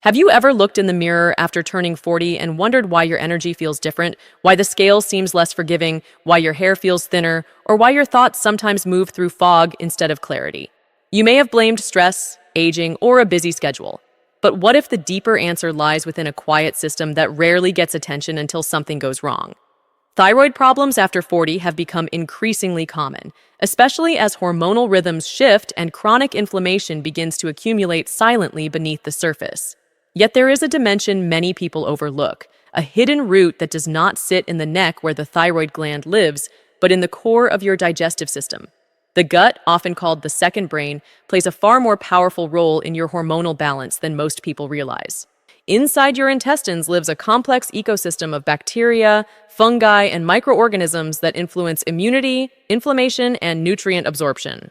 Have you ever looked in the mirror after turning 40 and wondered why your energy feels different, why the scale seems less forgiving, why your hair feels thinner, or why your thoughts sometimes move through fog instead of clarity? You may have blamed stress, aging, or a busy schedule. But what if the deeper answer lies within a quiet system that rarely gets attention until something goes wrong? Thyroid problems after 40 have become increasingly common, especially as hormonal rhythms shift and chronic inflammation begins to accumulate silently beneath the surface. Yet there is a dimension many people overlook, a hidden root that does not sit in the neck where the thyroid gland lives, but in the core of your digestive system. The gut, often called the second brain, plays a far more powerful role in your hormonal balance than most people realize. Inside your intestines lives a complex ecosystem of bacteria, fungi, and microorganisms that influence immunity, inflammation, and nutrient absorption.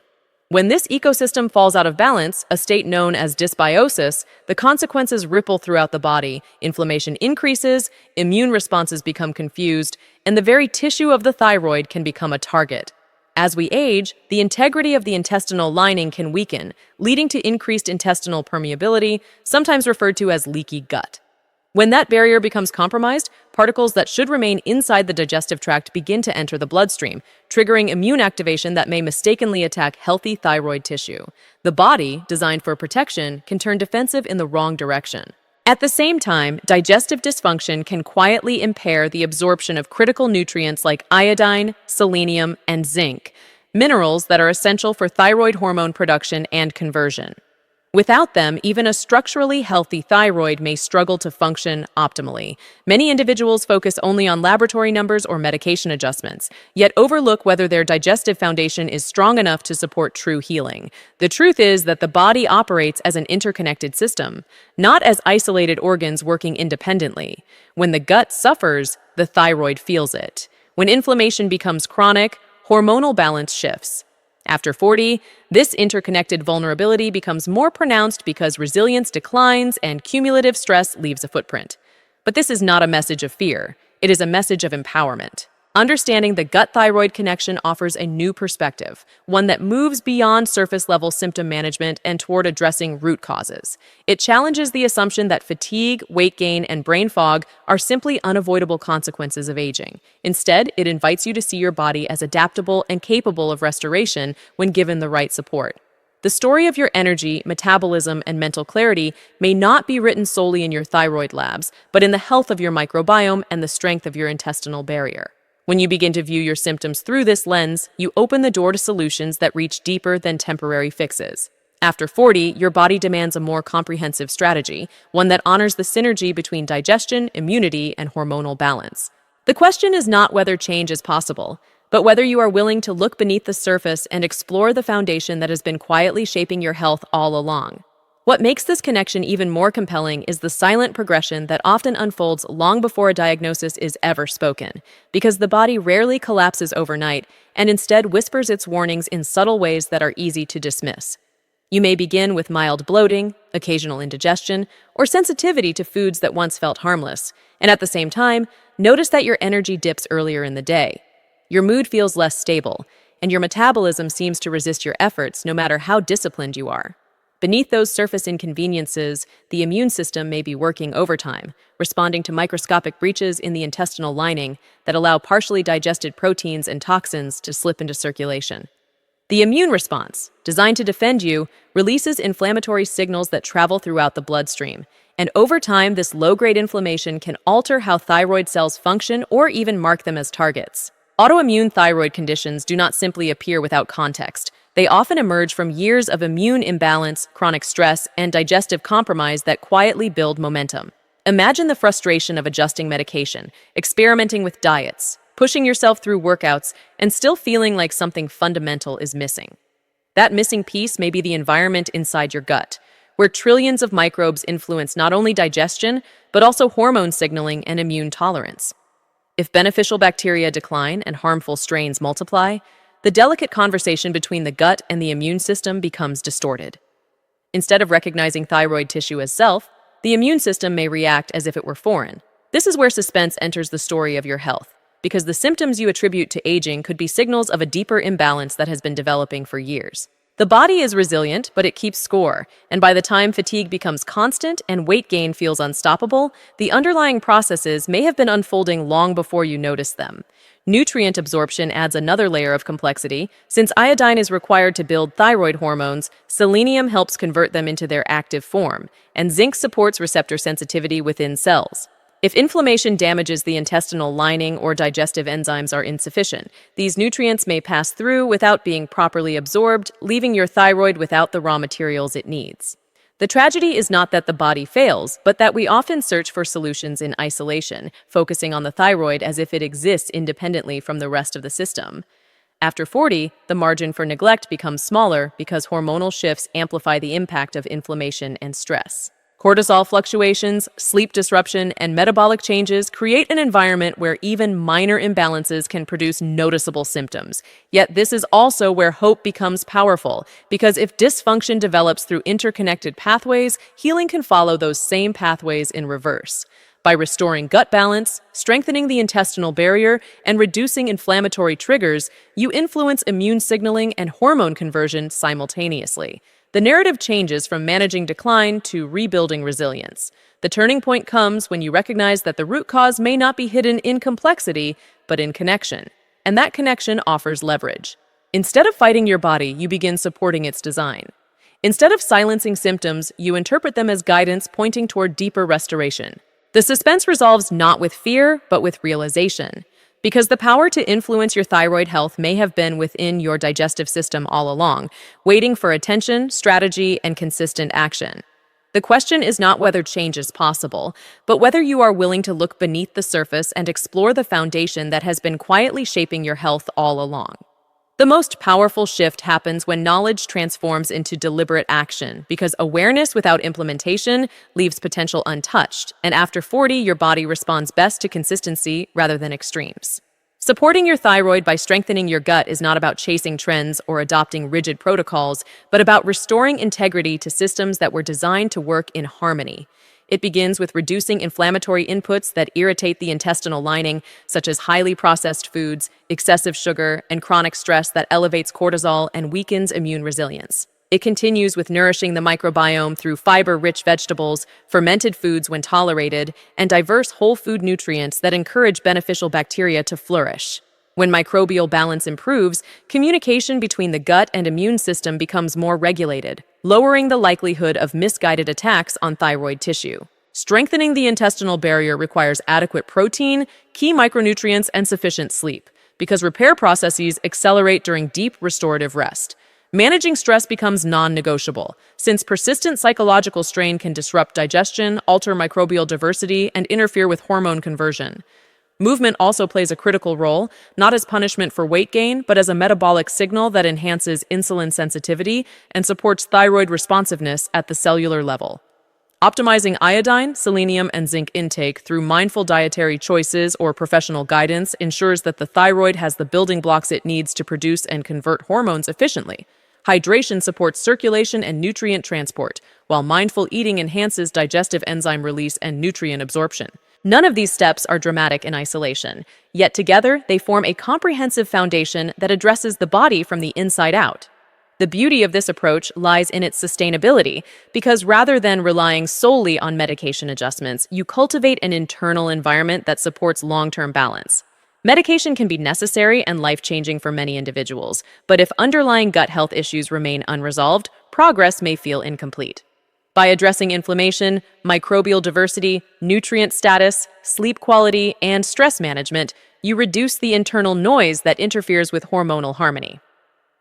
When this ecosystem falls out of balance, a state known as dysbiosis, the consequences ripple throughout the body. Inflammation increases, immune responses become confused, and the very tissue of the thyroid can become a target. As we age, the integrity of the intestinal lining can weaken, leading to increased intestinal permeability, sometimes referred to as leaky gut. When that barrier becomes compromised, particles that should remain inside the digestive tract begin to enter the bloodstream, triggering immune activation that may mistakenly attack healthy thyroid tissue. The body, designed for protection, can turn defensive in the wrong direction. At the same time, digestive dysfunction can quietly impair the absorption of critical nutrients like iodine, selenium, and zinc, minerals that are essential for thyroid hormone production and conversion. Without them, even a structurally healthy thyroid may struggle to function optimally. Many individuals focus only on laboratory numbers or medication adjustments, yet overlook whether their digestive foundation is strong enough to support true healing. The truth is that the body operates as an interconnected system, not as isolated organs working independently. When the gut suffers, the thyroid feels it. When inflammation becomes chronic, hormonal balance shifts. After 40, this interconnected vulnerability becomes more pronounced because resilience declines and cumulative stress leaves a footprint. But this is not a message of fear. It is a message of empowerment. Understanding the gut-thyroid connection offers a new perspective, one that moves beyond surface-level symptom management and toward addressing root causes. It challenges the assumption that fatigue, weight gain, and brain fog are simply unavoidable consequences of aging. Instead, it invites you to see your body as adaptable and capable of restoration when given the right support. The story of your energy, metabolism, and mental clarity may not be written solely in your thyroid labs, but in the health of your microbiome and the strength of your intestinal barrier. When you begin to view your symptoms through this lens, you open the door to solutions that reach deeper than temporary fixes. After 40, your body demands a more comprehensive strategy, one that honors the synergy between digestion, immunity, and hormonal balance. The question is not whether change is possible, but whether you are willing to look beneath the surface and explore the foundation that has been quietly shaping your health all along. What makes this connection even more compelling is the silent progression that often unfolds long before a diagnosis is ever spoken, because the body rarely collapses overnight and instead whispers its warnings in subtle ways that are easy to dismiss. You may begin with mild bloating, occasional indigestion, or sensitivity to foods that once felt harmless, and at the same time, notice that your energy dips earlier in the day. Your mood feels less stable, and your metabolism seems to resist your efforts no matter how disciplined you are. Beneath those surface inconveniences, the immune system may be working overtime, responding to microscopic breaches in the intestinal lining that allow partially digested proteins and toxins to slip into circulation. The immune response, designed to defend you, releases inflammatory signals that travel throughout the bloodstream, and over time, this low-grade inflammation can alter how thyroid cells function or even mark them as targets. Autoimmune thyroid conditions do not simply appear without context. They often emerge from years of immune imbalance, chronic stress, and digestive compromise that quietly build momentum. Imagine the frustration of adjusting medication, experimenting with diets, pushing yourself through workouts, and still feeling like something fundamental is missing. That missing piece may be the environment inside your gut, where trillions of microbes influence not only digestion, but also hormone signaling and immune tolerance. If beneficial bacteria decline and harmful strains multiply, the delicate conversation between the gut and the immune system becomes distorted. Instead of recognizing thyroid tissue as self, the immune system may react as if it were foreign. This is where suspense enters the story of your health, because the symptoms you attribute to aging could be signals of a deeper imbalance that has been developing for years. The body is resilient, but it keeps score, and by the time fatigue becomes constant and weight gain feels unstoppable, the underlying processes may have been unfolding long before you notice them. Nutrient absorption adds another layer of complexity. Since iodine is required to build thyroid hormones, selenium helps convert them into their active form, and zinc supports receptor sensitivity within cells. If inflammation damages the intestinal lining or digestive enzymes are insufficient, these nutrients may pass through without being properly absorbed, leaving your thyroid without the raw materials it needs. The tragedy is not that the body fails, but that we often search for solutions in isolation, focusing on the thyroid as if it exists independently from the rest of the system. After 40, the margin for neglect becomes smaller because hormonal shifts amplify the impact of inflammation and stress. Cortisol fluctuations, sleep disruption, and metabolic changes create an environment where even minor imbalances can produce noticeable symptoms. Yet this is also where hope becomes powerful, because if dysfunction develops through interconnected pathways, healing can follow those same pathways in reverse. By restoring gut balance, strengthening the intestinal barrier, and reducing inflammatory triggers, you influence immune signaling and hormone conversion simultaneously. The narrative changes from managing decline to rebuilding resilience. The turning point comes when you recognize that the root cause may not be hidden in complexity, but in connection. And that connection offers leverage. Instead of fighting your body, you begin supporting its design. Instead of silencing symptoms, you interpret them as guidance pointing toward deeper restoration. The suspense resolves not with fear, but with realization. Because the power to influence your thyroid health may have been within your digestive system all along, waiting for attention, strategy, and consistent action. The question is not whether change is possible, but whether you are willing to look beneath the surface and explore the foundation that has been quietly shaping your health all along. The most powerful shift happens when knowledge transforms into deliberate action, because awareness without implementation leaves potential untouched, and after 40, your body responds best to consistency rather than extremes. Supporting your thyroid by strengthening your gut is not about chasing trends or adopting rigid protocols, but about restoring integrity to systems that were designed to work in harmony. It begins with reducing inflammatory inputs that irritate the intestinal lining, such as highly processed foods, excessive sugar, and chronic stress that elevates cortisol and weakens immune resilience. It continues with nourishing the microbiome through fiber-rich vegetables, fermented foods when tolerated, and diverse whole food nutrients that encourage beneficial bacteria to flourish. When microbial balance improves, communication between the gut and immune system becomes more regulated, lowering the likelihood of misguided attacks on thyroid tissue. Strengthening the intestinal barrier requires adequate protein, key micronutrients, and sufficient sleep, because repair processes accelerate during deep restorative rest. Managing stress becomes non-negotiable, since persistent psychological strain can disrupt digestion, alter microbial diversity, and interfere with hormone conversion. Movement also plays a critical role, not as punishment for weight gain, but as a metabolic signal that enhances insulin sensitivity and supports thyroid responsiveness at the cellular level. Optimizing iodine, selenium, and zinc intake through mindful dietary choices or professional guidance ensures that the thyroid has the building blocks it needs to produce and convert hormones efficiently. Hydration supports circulation and nutrient transport, while mindful eating enhances digestive enzyme release and nutrient absorption. None of these steps are dramatic in isolation, yet together they form a comprehensive foundation that addresses the body from the inside out. The beauty of this approach lies in its sustainability, because rather than relying solely on medication adjustments, you cultivate an internal environment that supports long-term balance. Medication can be necessary and life-changing for many individuals, but if underlying gut health issues remain unresolved, progress may feel incomplete. By addressing inflammation, microbial diversity, nutrient status, sleep quality, and stress management, you reduce the internal noise that interferes with hormonal harmony.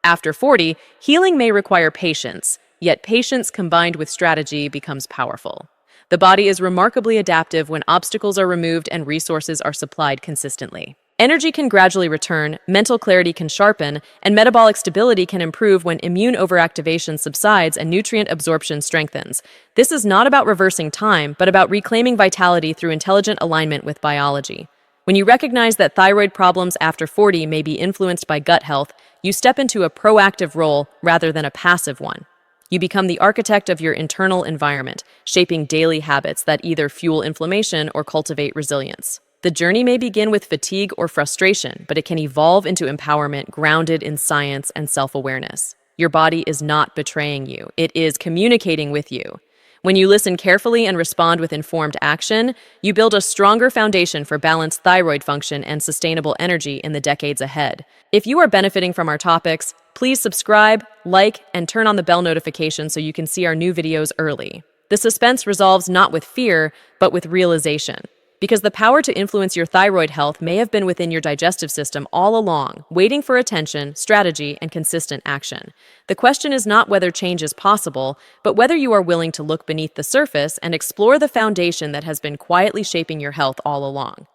After 40, healing may require patience, yet patience combined with strategy becomes powerful. The body is remarkably adaptive when obstacles are removed and resources are supplied consistently. Energy can gradually return, mental clarity can sharpen, and metabolic stability can improve when immune overactivation subsides and nutrient absorption strengthens. This is not about reversing time, but about reclaiming vitality through intelligent alignment with biology. When you recognize that thyroid problems after 40 may be influenced by gut health, you step into a proactive role rather than a passive one. You become the architect of your internal environment, shaping daily habits that either fuel inflammation or cultivate resilience. The journey may begin with fatigue or frustration, but it can evolve into empowerment grounded in science and self-awareness. Your body is not betraying you, it is communicating with you. When you listen carefully and respond with informed action, you build a stronger foundation for balanced thyroid function and sustainable energy in the decades ahead. If you are benefiting from our topics, please subscribe, like, and turn on the bell notification so you can see our new videos early. The suspense resolves not with fear, but with realization. Because the power to influence your thyroid health may have been within your digestive system all along, waiting for attention, strategy, and consistent action. The question is not whether change is possible, but whether you are willing to look beneath the surface and explore the foundation that has been quietly shaping your health all along.